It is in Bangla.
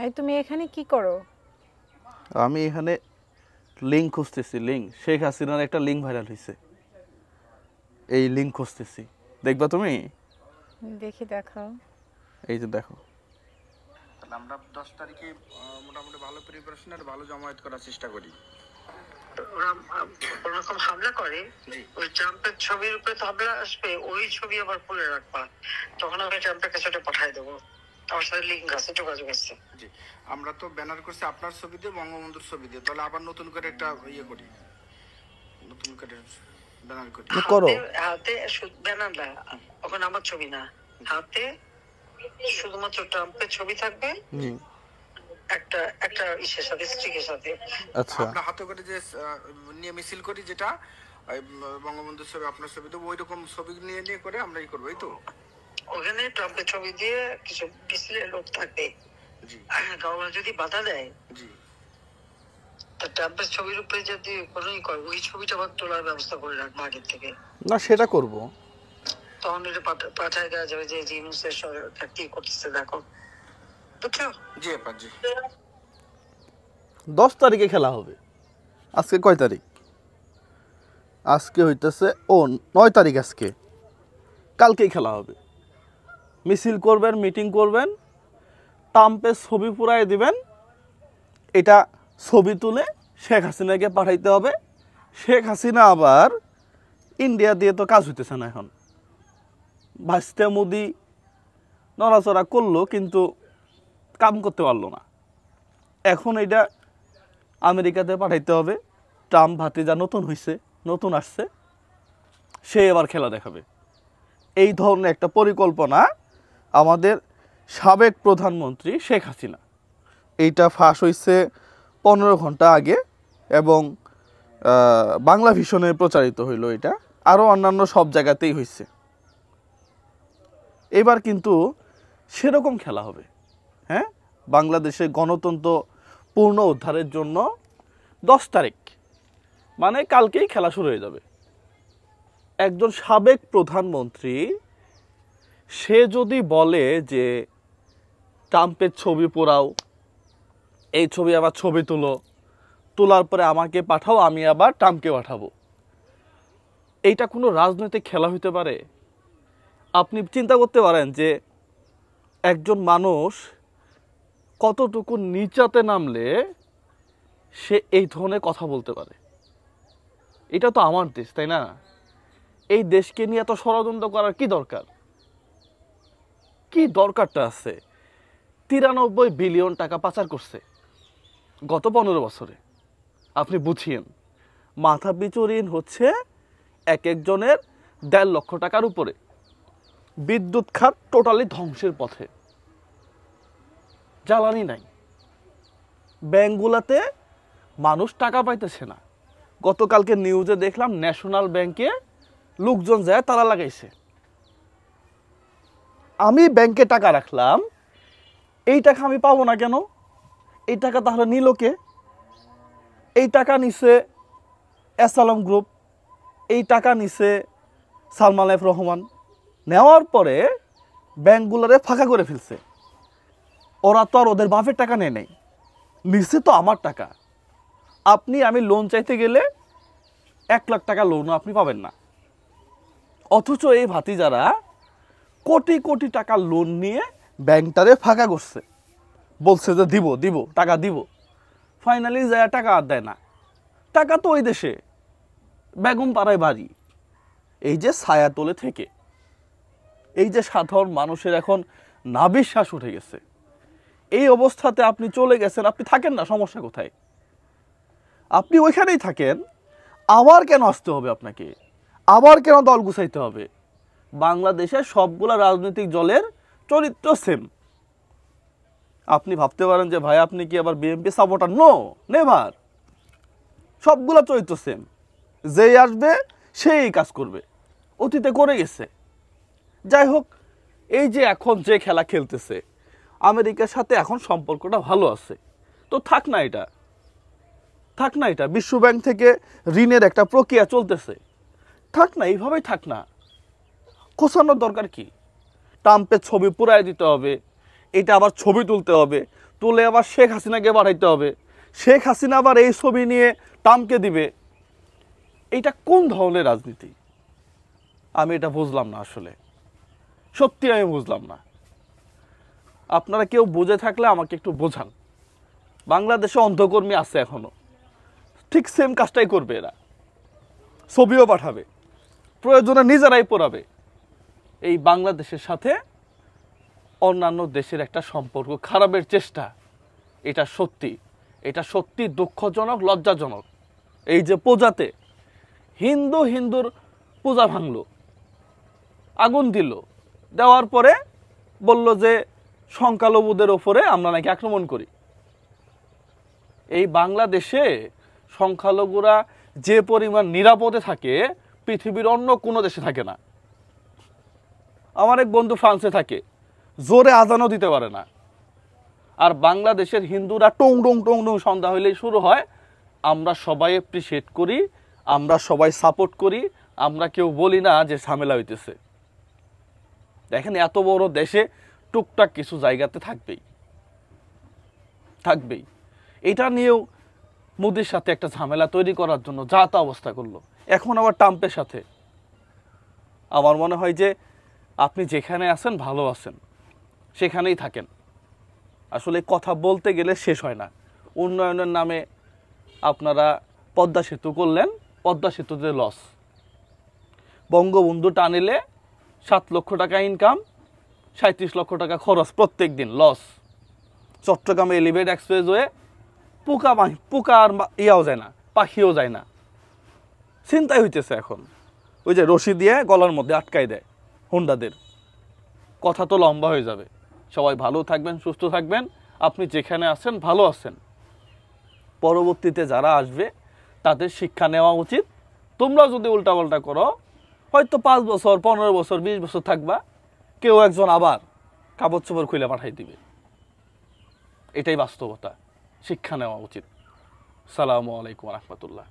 এই তুমি এখানে কি করো? আমি এখানে লিঙ্ক খুঁজতেছি। লিঙ্ক, শেখ হাসিনার একটা লিঙ্ক ভাইরাল হয়েছে, এই লিঙ্ক খুঁজতেছি। দেখবা তুমি? দেখি, দেখাও। এই যে দেখো, আমরা 10 তারিখে মোটামুটি ভালো প্রিপারেশন আর ভালো জমায়েত করার চেষ্টা করি। ওরা ওরকম হামলা করে, ওই ট্রাম্পের ছবির উপরে তো হামলা আসবে, ওই ছবি আবার খুলে রাখবা, তখন আমি ট্রাম্পের কাছে ওটা পাঠাই দেবো। আমার সাথে লিঙ্ক আছে, যোগাযোগ আছে। জি, আমরা তো ব্যানার করছি আপনার ছবি দিয়ে, বঙ্গবন্ধুর ছবি দিয়ে, তাহলে আবার নতুন করে একটা ইয়ে করি, নতুন করে ব্যানার করি। করো। হাতে ব্যানার না, ওখানে আমার ছবি না, হাতে শুধুমাত্র ট্রাম্পের ছবি থাকবে, একটা একটা ইসের সাথে, স্টিকের সাথে। আচ্ছা, আমরা হাতে করে যে নিয়ে মিছিল করি, যেটা বঙ্গবন্ধুর ছবি আপনার ছবি দেবো, ওই রকম ছবি নিয়ে নিয়ে করে আমরা ই করবো। এই তো ওখানে ট্রাম্পের ছবি দিয়ে কিছু মিছিলের লোক থাকবে। জি, গভর্নমেন্ট যদি বাধা দেয়, জি, তা ট্রাম্পের ছবির উপরে যদি কোনো ই করে, ওই ছবিটা আবার তোলার ব্যবস্থা করে রাখবো আগের থেকে। না সেটা করব। তখন এটা পাঠায় দেওয়া যাবে যে জিনিসের সরকার কি করতেছে দেখো, বুঝছো? জি আপা, জি। 10 তারিখে খেলা হবে। আজকে কয় তারিখ? আজকে হইতেছে 9 তারিখ। আজকে কালকেই খেলা হবে। মিছিল করবেন, মিটিং করবেন, ট্রাম্পের ছবি পুরাই দিবেন, এটা ছবি তুলে শেখ হাসিনাকে পাঠাইতে হবে। শেখ হাসিনা আবার ইন্ডিয়া দিয়ে তো কাজ হইতেছে না এখন। ভাসতে মোদি নড়াচড়া করলো কিন্তু কাম করতে পারলো না। এখন এটা আমেরিকাতে পাঠাইতে হবে। ট্রাম্প ভাতিজা নতুন হয়েছে, নতুন আসছে, সে এবার খেলা দেখাবে। এই ধরনের একটা পরিকল্পনা আমাদের সাবেক প্রধানমন্ত্রী শেখ হাসিনা, এইটা ফাঁস হয়েছে 15 ঘন্টা আগে এবং বাংলা ভিশনে প্রচারিত হইল। এটা আরও অন্যান্য সব জায়গাতেই হয়েছে। এবার কিন্তু সেরকম খেলা হবে। হ্যাঁ, বাংলাদেশে গণতন্ত্র পূর্ণ উদ্ধারের জন্য 10 তারিখ মানে কালকেই খেলা শুরু হয়ে যাবে। একজন সাবেক প্রধানমন্ত্রী সে যদি বলে যে ট্রাম্পের ছবি পোড়াও, এই ছবি আবার ছবি তোলার পরে আমাকে পাঠাও, আমি আবার ট্রাম্পকে পাঠাবো, এইটা কোনো রাজনৈতিক খেলা হতে পারে? আপনি চিন্তা করতে পারেন যে একজন মানুষ কতটুকু নিচাতে নামলে সে এই ধরনের কথা বলতে পারে। এটা তো আমার দেশ, তাই না? এই দেশকে নিয়ে এত ষড়যন্ত্র করার কি দরকার? কি দরকারটা আছে? 93 বিলিয়ন টাকা পাচার করছে গত 15 বছরে। আপনি বুঝিয়েন, মাথা পিছু ঋণ হচ্ছে এক একজনের 1.5 লক্ষ টাকার উপরে। বিদ্যুৎ খাত টোটালি ধ্বংসের পথে, জ্বালানি নাই, ব্যাংকগুলোতে মানুষ টাকা পাইতেছে না। গতকালকে নিউজে দেখলাম ন্যাশনাল ব্যাংকে লোকজন যায় তালা লাগাইছে। আমি ব্যাংকে টাকা রাখলাম, এই টাকা আমি পাবো না কেন? এই টাকা তাহলে নিল কে? এই টাকা নিছে এসালাম গ্রুপ, এই টাকা নিছে সালমান এফ রহমান। নেওয়ার পরে ব্যাংকগুলোরে ফাঁকা করে ফেলছে। ওরা তো আর ওদের বাপের টাকা নেয় নাই, নিচ্ছে তো আমার টাকা। আমি লোন চাইতে গেলে 1 লাখ টাকা লোনও আপনি পাবেন না। অথচ এই ভাতিজারা কোটি কোটি টাকা লোন নিয়ে ব্যাংকটারে ফাঁকা করছে, বলছে যে দিব টাকা দিব। ফাইনালি যায় টাকা আর দেয় না। টাকা তো ওই দেশে, বেগম পাড়ায় বাড়ি। এই যে ছায়াতলে থেকে এই যে সাধারণ মানুষের এখন নাভিশ্বাস উঠে গেছে, এই অবস্থাতে আপনি চলে গেছেন। আপনি থাকেন না, সমস্যা কোথায়? আপনি ওইখানেই থাকেন, আবার কেন আসতে হবে আপনাকে? আবার কেন দল গুছাইতে হবে? বাংলাদেশের সবগুলা রাজনৈতিক দলের চরিত্র সেম। আপনি ভাবতে পারেন যে ভাই আপনি কি আবার বিএনপি সাপোর্টার? No, never. সবগুলা চরিত্র সেম। যেই আসবে সেই কাজ করবে, অতীতে করে গেছে। যাই হোক, এই যে এখন যে খেলা খেলতেছে, আমেরিকার সাথে এখন সম্পর্কটা ভালো আছে, তো থাক না এটা। বিশ্বব্যাংক থেকে ঋণের একটা প্রক্রিয়া চলতেছে, থাক না, এইভাবেই থাক না। খোঁচানোর দরকার কি? ট্রাম্পের ছবি পুরাই দিতে হবে, এটা আবার ছবি তুলতে হবে, তুলে আবার শেখ হাসিনাকে পাঠাইতে হবে, শেখ হাসিনা আবার এই ছবি নিয়ে টামকে দিবে। এইটা কোন ধরনের রাজনীতি? আমি এটা বুঝলাম না, আসলে সত্যি আমি বুঝলাম না। আপনারা কেউ বুঝে থাকলে আমাকে একটু বোঝান। বাংলাদেশে অন্ধকর্মী আছে এখনো, ঠিক সেম কাজটাই করবে এরা, ছবিও পাঠাবে, প্রয়োজনে নিজেরাই পড়াবে। এই বাংলাদেশের সাথে অন্যান্য দেশের একটা সম্পর্ক খারাপের চেষ্টা, এটা সত্যি দুঃখজনক, লজ্জাজনক। এই যে পূজাতে হিন্দুর পূজা ভাঙলো, আগুন দিল, দেওয়ার পরে বলল যে সংখ্যালঘুদের ওপরে আমরা নাকি আক্রমণ করি। এই বাংলাদেশে সংখ্যালঘুরা যে পরিমাণ নিরাপদে থাকে পৃথিবীর অন্য কোনো দেশে থাকে না। আমার এক বন্ধু ফ্রান্সে থাকে, জোরে আজানও দিতে পারে না। আর বাংলাদেশের হিন্দুরা টং টং টং টং সন্ধ্যা হইলেই শুরু হয়। আমরা সবাই অ্যাপ্রিসিয়েট করি, আমরা সবাই সাপোর্ট করি, আমরা কেউ বলি না যে ঝামেলা হইতেছে। দেখেন, এত বড় দেশে টুকটাক কিছু জায়গাতে থাকবেই। এটা নিয়েও মোদির সাথে একটা ঝামেলা তৈরি করার জন্য যা তা অবস্থা করলো। এখন আবার ট্রাম্পের সাথে। আমার মনে হয় যে আপনি যেখানে আছেন ভালো আছেন, সেখানেই থাকেন। আসলে কথা বলতে গেলে শেষ হয় না। উন্নয়নের নামে আপনারা পদ্মা সেতু করলেন, পদ্মা সেতুতে লস। বঙ্গবন্ধু টানিলে 7 লক্ষ টাকা ইনকাম, 37 লক্ষ টাকা খরচ প্রত্যেক দিন, লস। চট্টগ্রামে এলিভেটেড এক্সপ্রেসওয়ে পোকা আর ইয়াও যায় না, পাখিও যায় না। চিন্তাই হইতেছে এখন। ওই যে রশি দিয়ে গলার মধ্যে আটকাই দেয় হোন্ডাদের। কথা তো লম্বা হয়ে যাবে। সবাই ভালো থাকবেন, সুস্থ থাকবেন। আপনি যেখানে আছেন ভালো আছেন। পরবর্তীতে যারা আসবে তাদের শিক্ষা নেওয়া উচিত। তোমরা যদি উল্টাপাল্টা করো, হয়তো 5 বছর, 15 বছর, 20 বছর থাকবা, কেউ একজন আবার কাপড় চোপড় খুলে পাঠাই দিবে। এটাই বাস্তবতা। শিক্ষা নেওয়া উচিত। আসসালামু আলাইকুম ওয়া রাহমাতুল্লাহ।